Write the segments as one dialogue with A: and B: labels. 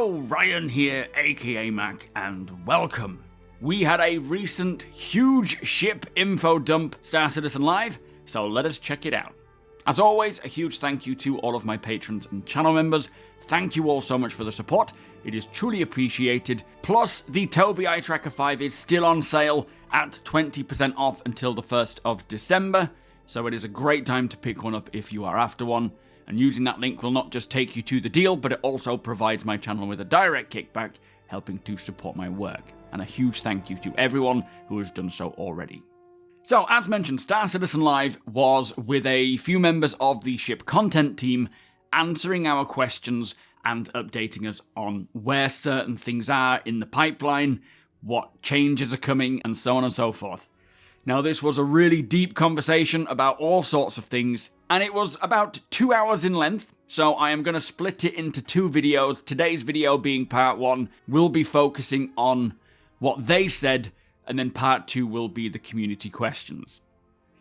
A: Hello, Ryan here, aka Mac, and welcome. We had a recent huge ship info dump Star Citizen Live, so let us check it out. As always, a huge thank you to all of my patrons and channel members. Thank you all so much for the support. It is truly appreciated. Plus, the TOBII Tracker 5 is still on sale at 20% off until the 1st of December. So it is a great time to pick one up if you are after one. And using that link will not just take you to the deal, but it also provides my channel with a direct kickback, helping to support my work. And a huge thank you to everyone who has done so already. So, as mentioned, Star Citizen Live was with a few members of the ship content team answering our questions and updating us on where certain things are in the pipeline, what changes are coming, and so on and so forth. Now, this was a really deep conversation about all sorts of things, and it was about 2 hours in length, so I am going to split it into two videos. Today's video, being part one, will be focusing on what they said, and then part two will be the community questions.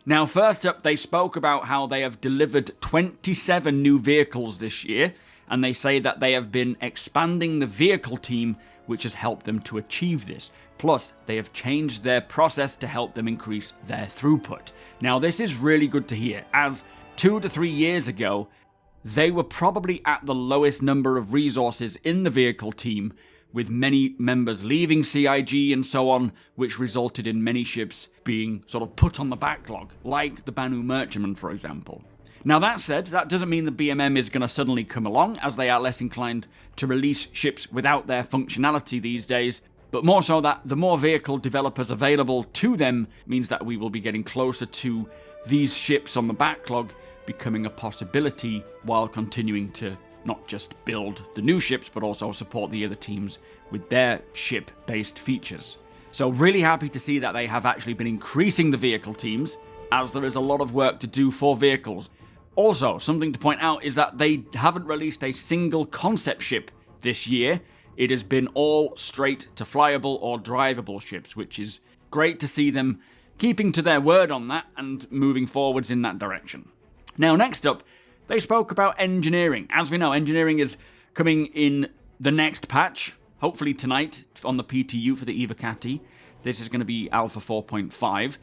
A: Now, first up, they spoke about how they have delivered 27 new vehicles this year, and they say that they have been expanding the vehicle team, which has helped them to achieve this. Plus, they have changed their process to help them increase their throughput. Now, this is really good to hear, as 2 to 3 years ago, they were probably at the lowest number of resources in the vehicle team, with many members leaving CIG and so on, which resulted in many ships being sort of put on the backlog, like the Vanduul Merchantman, for example. Now, that said, that doesn't mean the BMM is going to suddenly come along, as they are less inclined to release ships without their functionality these days, but more so that the more vehicle developers available to them means that we will be getting closer to these ships on the backlog becoming a possibility, while continuing to not just build the new ships, but also support the other teams with their ship-based features. So really happy to see that they have actually been increasing the vehicle teams, as there is a lot of work to do for vehicles. Also, something to point out is that they haven't released a single concept ship this year. It has been all straight to flyable or drivable ships, which is great to see them keeping to their word on that and moving forwards in that direction. Now, next up, they spoke about engineering. As we know, engineering is coming in the next patch, hopefully tonight on the PTU for the Evocati. This is going to be Alpha 4.5.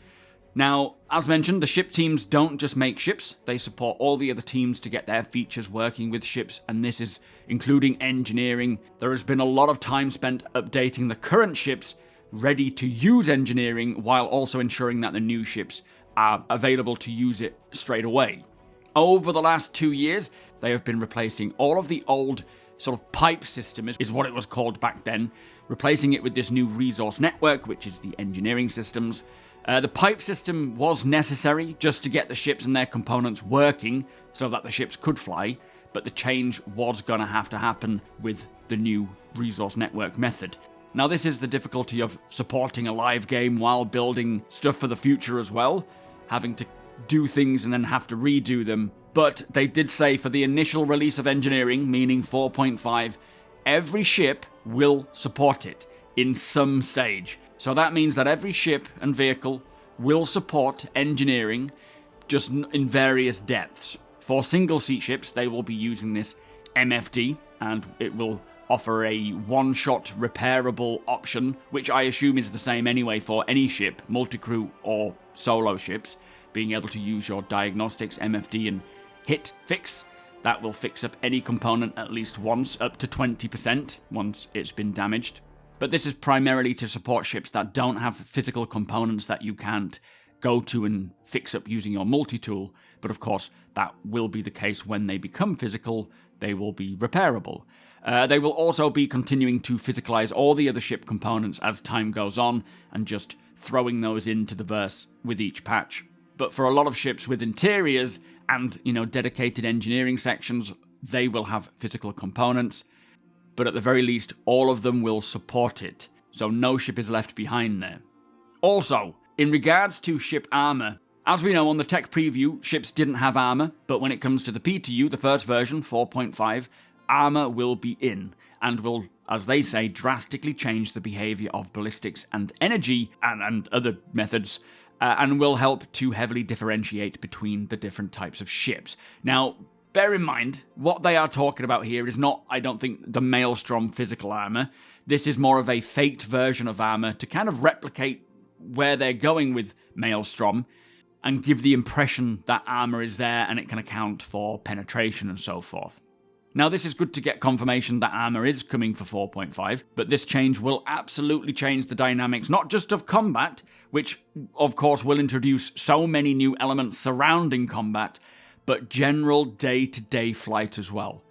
A: Now, as mentioned, the ship teams don't just make ships, they support all the other teams to get their features working with ships, and this is including engineering. There has been a lot of time spent updating the current ships ready to use engineering, while also ensuring that the new ships are available to use it straight away. Over the last 2 years, they have been replacing all of the old sort of pipe system, is what it was called back then, replacing it with this new resource network, which is the engineering systems. The pipe system was necessary just to get the ships and their components working so that the ships could fly, but the change was going to have to happen with the new resource network method. Now, this is the difficulty of supporting a live game while building stuff for the future as well, having to do things and then have to redo them. But they did say for the initial release of engineering, meaning 4.5, every ship will support it in some stage. So that means that every ship and vehicle will support engineering, just in various depths. For single-seat ships, they will be using this MFD, and it will offer a one-shot repairable option, which I assume is the same anyway for any ship, multi-crew or solo ships, being able to use your diagnostics MFD and hit fix. That will fix up any component at least once, up to 20% once it's been damaged. But this is primarily to support ships that don't have physical components that you can't go to and fix up using your multi-tool. But of course, that will be the case when they become physical. They will be repairable. They will also be continuing to physicalize all the other ship components as time goes on, and just throwing those into the verse with each patch. But for a lot of ships with interiors and, dedicated engineering sections, they will have physical components. But at the very least, all of them will support it, so no ship is left behind there. Also, in regards to ship armor, as we know on the tech preview, ships didn't have armor, but when it comes to the PTU, the first version, 4.5, armor will be in, and will, as they say, drastically change the behavior of ballistics and energy, and other methods, and will help to heavily differentiate between the different types of ships. Now, bear in mind, what they are talking about here is not, I don't think, the Maelstrom physical armor. This is more of a faked version of armor to kind of replicate where they're going with Maelstrom and give the impression that armor is there and it can account for penetration and so forth. Now, this is good to get confirmation that armor is coming for 4.5, but this change will absolutely change the dynamics, not just of combat, which of course will introduce so many new elements surrounding combat, but general day-to-day flight as well.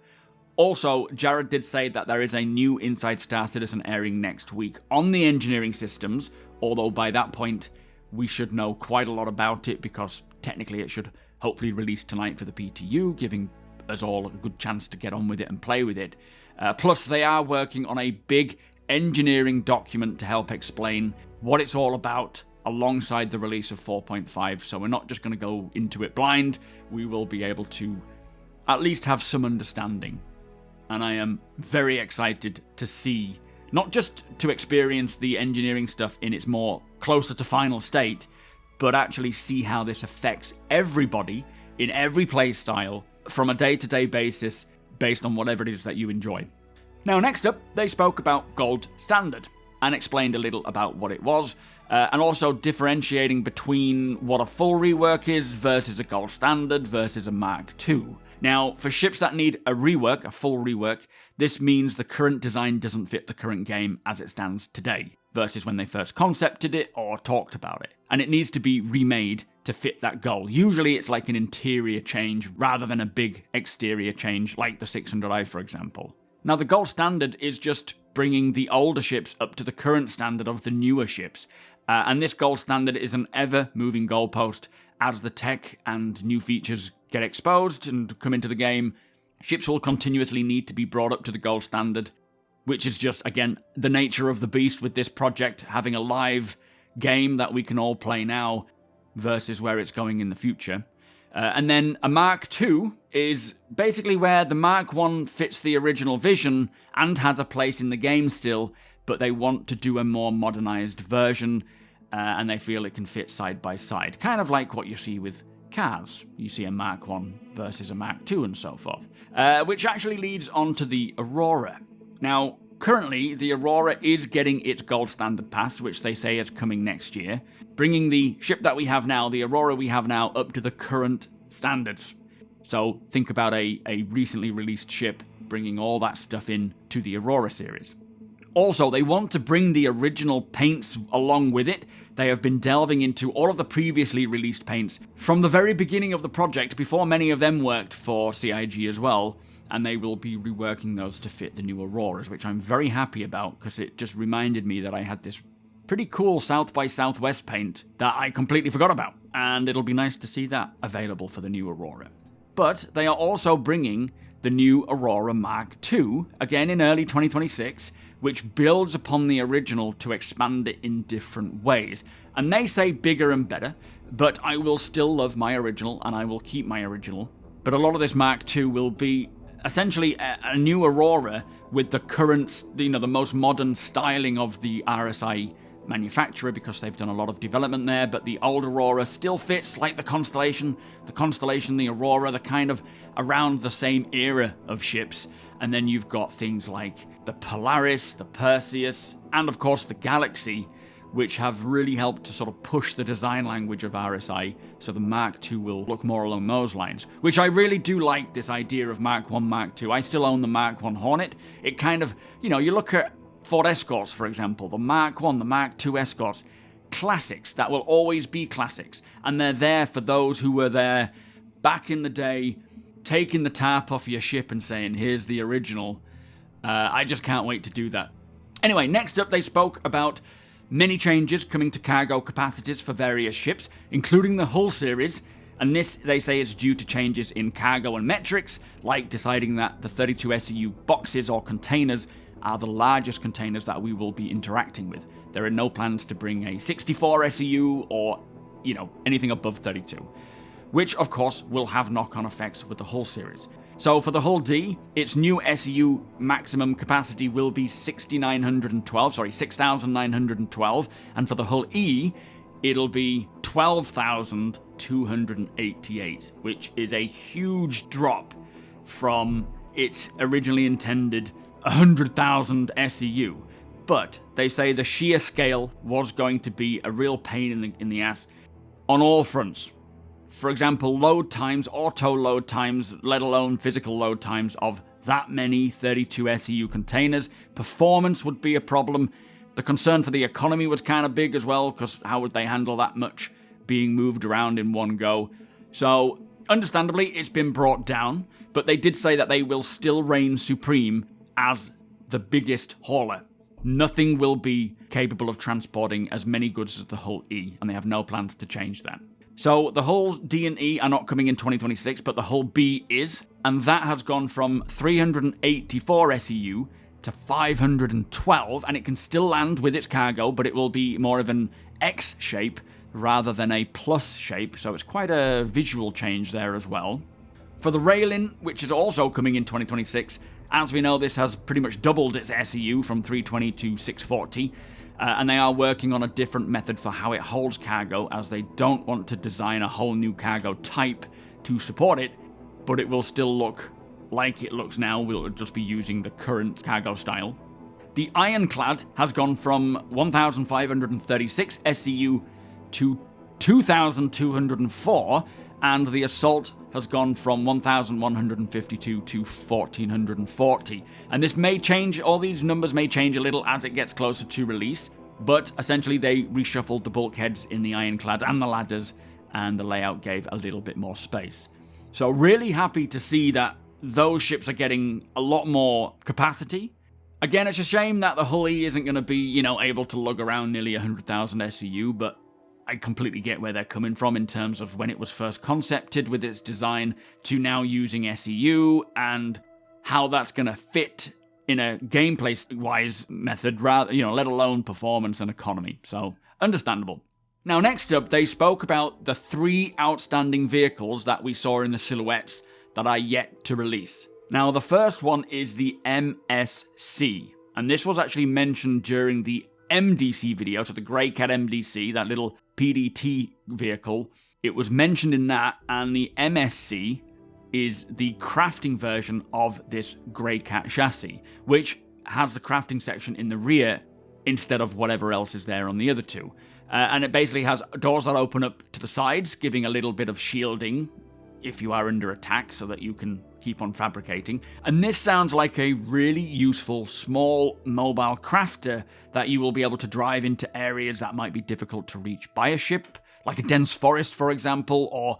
A: Also, Jared did say that there is a new Inside Star Citizen airing next week on the engineering systems, although by that point we should know quite a lot about it because technically it should hopefully release tonight for the PTU, giving us all a good chance to get on with it and play with it. Plus, they are working on a big engineering document to help explain what it's all about alongside the release of 4.5, so we're not just going to go into it blind, we will be able to at least have some understanding. And I am very excited to see, not just to experience the engineering stuff in its more closer to final state, but actually see how this affects everybody in every playstyle from a day-to-day basis based on whatever it is that you enjoy. Now, next up, they spoke about Gold Standard and explained a little about what it was, and also differentiating between what a full rework is versus a Gold Standard versus a Mark II. Now, for ships that need a rework, a full rework, this means the current design doesn't fit the current game as it stands today, versus when they first concepted it or talked about it. And it needs to be remade to fit that goal. Usually it's like an interior change rather than a big exterior change like the 600i, for example. Now, the Gold Standard is just bringing the older ships up to the current standard of the newer ships. And this Gold Standard is an ever-moving goalpost. As the tech and new features get exposed and come into the game, ships will continuously need to be brought up to the Gold Standard, which is just, again, the nature of the beast with this project, having a live game that we can all play now versus where it's going in the future. And then a Mark II is basically where the Mark I fits the original vision and has a place in the game still, but they want to do a more modernized version, and they feel it can fit side by side. Kind of like what you see with cars. You see a Mark I versus a Mark II and so forth. Which actually leads on to the Aurora. Now, currently, the Aurora is getting its Gold Standard pass, which they say is coming next year, bringing the ship that we have now, the Aurora we have now, up to the current standards. So think about a recently released ship bringing all that stuff in to the Aurora series. Also, they want to bring the original paints along with it. They have been delving into all of the previously released paints from the very beginning of the project, before many of them worked for CIG as well, and they will be reworking those to fit the new Auroras, which I'm very happy about, because it just reminded me that I had this pretty cool South by Southwest paint that I completely forgot about, and it'll be nice to see that available for the new Aurora. But they are also bringing the new Aurora Mark II, again in early 2026, which builds upon the original to expand it in different ways. And they say bigger and better, but I will still love my original, and I will keep my original. But a lot of this Mark II will be essentially a new Aurora with the current, the most modern styling of the RSI manufacturer, because they've done a lot of development there, but the old Aurora still fits like the Constellation, the Aurora, the kind of around the same era of ships. And then you've got things like the Polaris, the Perseus, and of course the Galaxy, which have really helped to sort of push the design language of RSI, so the Mark II will look more along those lines, which I really do like, this idea of Mark I, Mark II. I still own the Mark I Hornet. It kind of, you look at Ford Escorts, for example, the Mark I, the Mark II Escorts, classics that will always be classics, and they're there for those who were there back in the day, taking the tarp off your ship and saying, here's the original. I just can't wait to do that. Anyway, next up they spoke about many changes coming to cargo capacities for various ships, including the hull series, and this, they say, is due to changes in cargo and metrics, like deciding that the 32 SEU boxes or containers are the largest containers that we will be interacting with. There are no plans to bring a 64 SEU or, anything above 32, which of course will have knock-on effects with the hull series. So for the hull D, its new SEU maximum capacity will be 6,912, and for the hull E, it'll be 12,288, which is a huge drop from its originally intended 100,000 SEU. But they say the sheer scale was going to be a real pain in the ass on all fronts. For example, load times, auto load times, let alone physical load times of that many 32 SEU containers. Performance would be a problem. The concern for the economy was kind of big as well, because how would they handle that much being moved around in one go? So, understandably, it's been brought down, but they did say that they will still reign supreme as the biggest hauler. Nothing will be capable of transporting as many goods as the Hull E, and they have no plans to change that. So the Hull D and E are not coming in 2026, but the Hull B is, and that has gone from 384 SEU to 512, and it can still land with its cargo, but it will be more of an X shape rather than a plus shape, so it's quite a visual change there as well. For the railing, which is also coming in 2026, as we know, this has pretty much doubled its SEU from 320 to 640, and they are working on a different method for how it holds cargo, as they don't want to design a whole new cargo type to support it, but it will still look like it looks now. We'll just be using the current cargo style. The Ironclad has gone from 1,536 SEU to 2,204, and the Assault has gone from 1,152 to 1,440. And this may change, all these numbers may change a little as it gets closer to release, but essentially they reshuffled the bulkheads in the Ironclad and the ladders, and the layout gave a little bit more space. So really happy to see that those ships are getting a lot more capacity. Again, it's a shame that the Hull E isn't going to be, able to lug around nearly 100,000 SEU, but I completely get where they're coming from in terms of when it was first concepted with its design to now using SEU and how that's going to fit in a gameplay-wise method, rather, let alone performance and economy. So, understandable. Now, next up, they spoke about the 3 outstanding vehicles that we saw in the silhouettes that are yet to release. Now, the first one is the MSC, and this was actually mentioned during the MDC video, so the Grey Cat MDC, that little PDT vehicle. It was mentioned in that, and the MSC is the crafting version of this Grey Cat chassis, which has the crafting section in the rear instead of whatever else is there on the other two. And it basically has doors that open up to the sides, giving a little bit of shielding if you are under attack so that you can keep on fabricating. And this sounds like a really useful small mobile crafter that you will be able to drive into areas that might be difficult to reach by a ship, like a dense forest, for example, or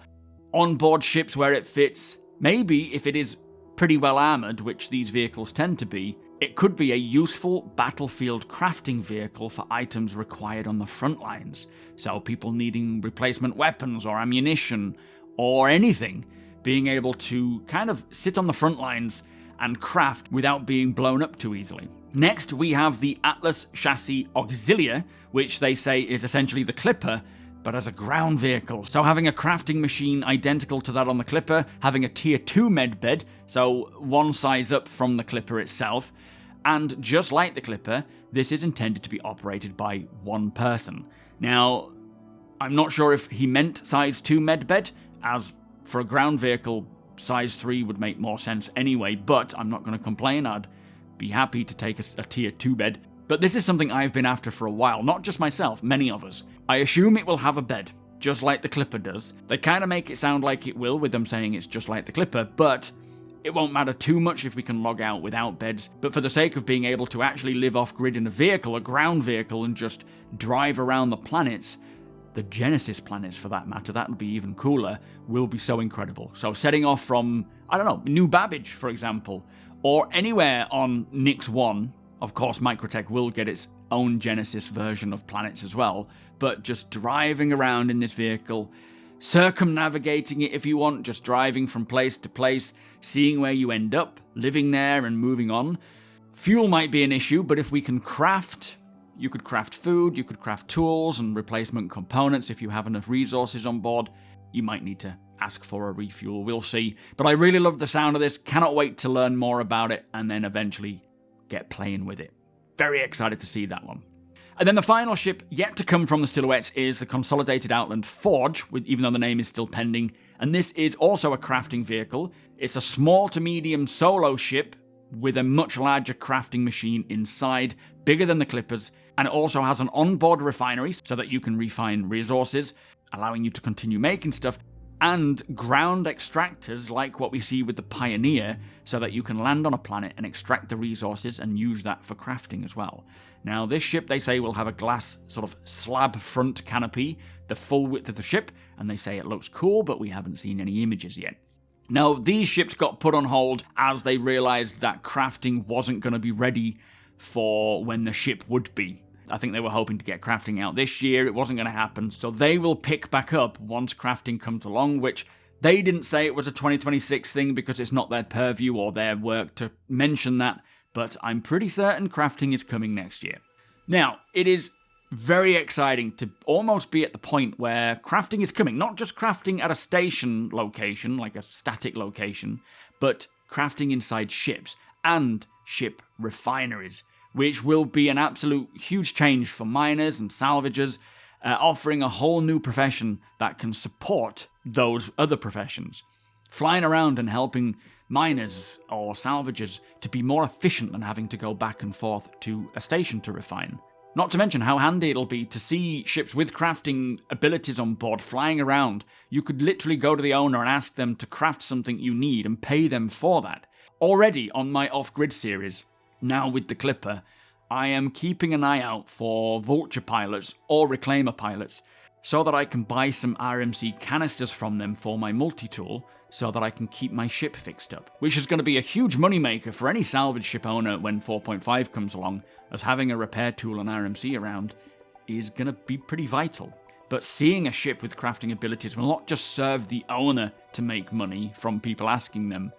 A: onboard ships where it fits. Maybe if it is pretty well armored, which these vehicles tend to be, it could be a useful battlefield crafting vehicle for items required on the front lines. So people needing replacement weapons or ammunition or anything, being able to kind of sit on the front lines and craft without being blown up too easily. Next, we have the Atlas Chassis Auxillia, which they say is essentially the Clipper, but as a ground vehicle. So having a crafting machine identical to that on the Clipper, having a tier 2 medbed, so one size up from the Clipper itself, and just like the Clipper, this is intended to be operated by one person. Now, I'm not sure if he meant size 2 medbed, as for a ground vehicle, size 3 would make more sense anyway, but I'm not going to complain. I'd be happy to take a tier 2 bed. But this is something I've been after for a while, not just myself, many of us. I assume it will have a bed, just like the Clipper does. They kind of make it sound like it will with them saying it's just like the Clipper, but it won't matter too much if we can log out without beds. But for the sake of being able to actually live off-grid in a vehicle, a ground vehicle, and just drive around the planets, the Genesis planets for that matter, that would be even cooler, will be so incredible. So setting off from, New Babbage, for example, or anywhere on Nix 1, of course Microtech will get its own Genesis version of planets as well, but just driving around in this vehicle, circumnavigating it if you want, just driving from place to place, seeing where you end up, living there and moving on. Fuel might be an issue, but if we can craft, you could craft food, you could craft tools and replacement components if you have enough resources on board. You might need to ask for a refuel, we'll see. But I really love the sound of this, cannot wait to learn more about it and then eventually get playing with it. Very excited to see that one. And then the final ship yet to come from the Silhouettes is the Consolidated Outland Forge, even though the name is still pending. And this is also a crafting vehicle. It's a small to medium solo ship with a much larger crafting machine inside, bigger than the Clippers, and it also has an onboard refinery so that you can refine resources, allowing you to continue making stuff, and ground extractors like what we see with the Pioneer, so that you can land on a planet and extract the resources and use that for crafting as well. Now, this ship, they say, will have a glass sort of slab front canopy, the full width of the ship, and they say it looks cool, but we haven't seen any images yet. Now, these ships got put on hold as they realized that crafting wasn't going to be ready for when the ship would be. I think they were hoping to get crafting out this year. It wasn't going to happen, so they will pick back up once crafting comes along, which they didn't say it was a 2026 thing because it's not their purview or their work to mention that, but I'm pretty certain crafting is coming next year. Now, it is very exciting to almost be at the point where crafting is coming. Not just crafting at a station location, like a static location, but crafting inside ships and ship refineries, which will be an absolute huge change for miners and salvagers, offering a whole new profession that can support those other professions. Flying around and helping miners or salvagers to be more efficient than having to go back and forth to a station to refine. Not to mention how handy it'll be to see ships with crafting abilities on board flying around. You could literally go to the owner and ask them to craft something you need and pay them for that. Already on my off-grid series, now with the Clipper, I am keeping an eye out for Vulture pilots or Reclaimer pilots so that I can buy some RMC canisters from them for my multi-tool so that I can keep my ship fixed up, which is going to be a huge moneymaker for any salvage ship owner when 4.5 comes along, as having a repair tool and RMC around is going to be pretty vital. But seeing a ship with crafting abilities will not just serve the owner to make money from people asking them,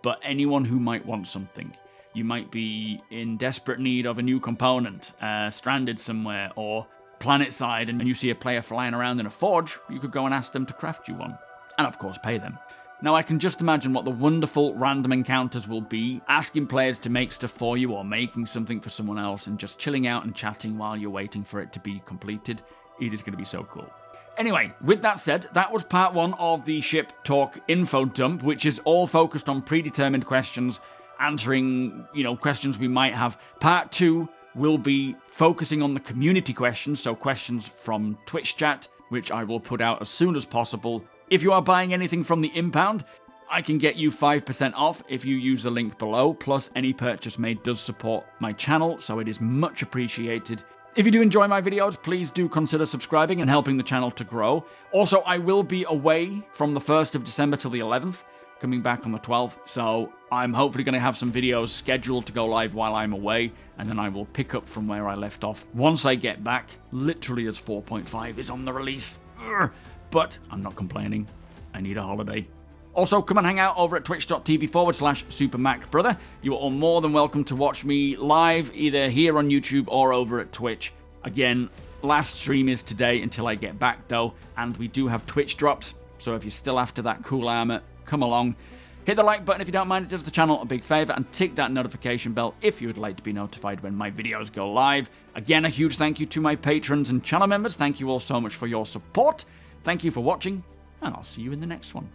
A: but anyone who might want something. You might be in desperate need of a new component, stranded somewhere, or planetside, and you see a player flying around in a forge, you could go and ask them to craft you one. And of course pay them. Now, I can just imagine what the wonderful random encounters will be, asking players to make stuff for you or making something for someone else and just chilling out and chatting while you're waiting for it to be completed. It is going to be so cool. Anyway, with that said, that was part 1 of the Ship Talk info dump, which is all focused on predetermined questions, answering, questions we might have. Part 2 will be focusing on the community questions, so questions from Twitch chat, which I will put out as soon as possible. If you are buying anything from the Impound, I can get you 5% off if you use the link below, plus any purchase made does support my channel, so it is much appreciated. If you do enjoy my videos, please do consider subscribing and helping the channel to grow. Also, I will be away from the 1st of December till the 11th, coming back on the 12th, so I'm hopefully going to have some videos scheduled to go live while I'm away, and then I will pick up from where I left off once I get back, literally as 4.5 is on the release. But I'm not complaining. I need a holiday. Also, come and hang out over at twitch.tv/SuperMacBrother. You are all more than welcome to watch me live, either here on YouTube or over at Twitch. Again, last stream is today until I get back, though, and we do have Twitch drops, so if you're still after that cool armor, come along. Hit the like button if you don't mind, it does the channel a big favor, and tick that notification bell if you would like to be notified when my videos go live. Again, a huge thank you to my patrons and channel members. Thank you all so much for your support. Thank you for watching, and I'll see you in the next one.